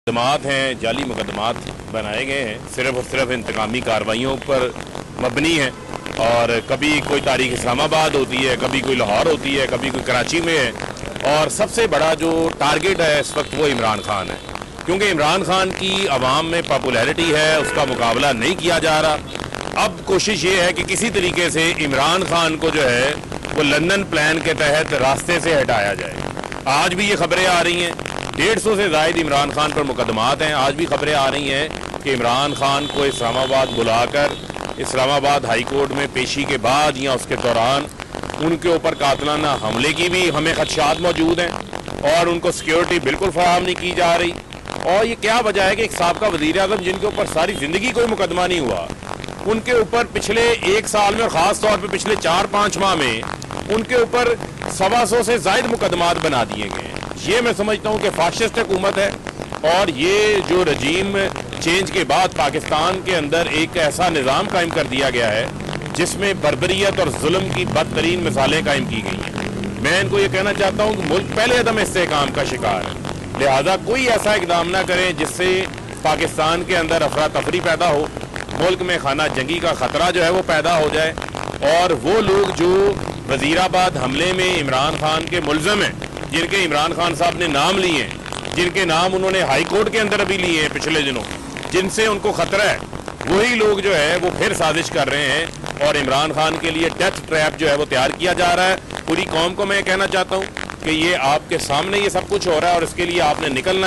मुकदमात हैं, जाली मुकदमात बनाए गए हैं, सिर्फ और सिर्फ इंतकामी कार्रवाइयों पर मबनी है। और कभी कोई तारीख इस्लामाबाद होती है, कभी कोई लाहौर होती है, कभी कोई कराची में है। और सबसे बड़ा जो टारगेट है इस वक्त वो इमरान खान है, क्योंकि इमरान खान की आवाम में पॉपुलैरिटी है, उसका मुकाबला नहीं किया जा रहा। अब कोशिश ये है कि किसी तरीके से इमरान खान को जो है वो लंदन प्लान के तहत रास्ते से हटाया जाए। आज भी ये खबरें आ रही हैं, 150 से ज़ायद इमरान खान पर मुकदमात हैं। आज भी खबरें आ रही हैं कि इमरान खान को इस्लामाबाद बुलाकर इस्लामाबाद हाई कोर्ट में पेशी के बाद या उसके दौरान उनके ऊपर कातलाना हमले की भी हमें खदशात मौजूद हैं और उनको सिक्योरिटी बिल्कुल फराहम नहीं की जा रही। और ये क्या वजह है कि एक साबका वज़ीर आज़म जिनके ऊपर सारी ज़िंदगी कोई मुकदमा नहीं हुआ, उनके ऊपर पिछले 1 साल में और ख़ास तौर पर पिछले 4-5 माह में उनके ऊपर 125 से ज़ायद मुकदमात बना दिए गए। ये मैं समझता हूँ कि फाशिस्ट हुकूमत है और ये जो रजीम चेंज के बाद पाकिस्तान के अंदर एक ऐसा निज़ाम कायम कर दिया गया है जिसमें बर्बरियत और जुल्म की बदतरीन मिसालें कायम की गई हैं। मैं इनको ये कहना चाहता हूँ कि मुल्क पहले अदम इस्तेहकाम का शिकार है, लिहाजा कोई ऐसा इकदाम ना करें जिससे पाकिस्तान के अंदर अफरा तफरी पैदा हो, मुल्क में खाना जंगी का ख़तरा जो है वो पैदा हो जाए और वो लोग जो वज़ीराबाद हमले में इमरान खान के मुल्ज़म हैं, जिनके इमरान खान साहब ने नाम लिए हैं, जिनके नाम उन्होंने हाई कोर्ट के अंदर अभी लिए हैं पिछले दिनों, जिनसे उनको खतरा है, वही लोग जो है वो फिर साजिश कर रहे हैं और इमरान खान के लिए डेथ ट्रैप जो है वो तैयार किया जा रहा है। पूरी कौम को मैं कहना चाहता हूँ कि ये आपके सामने ये सब कुछ हो रहा है और इसके लिए आपने निकलना है।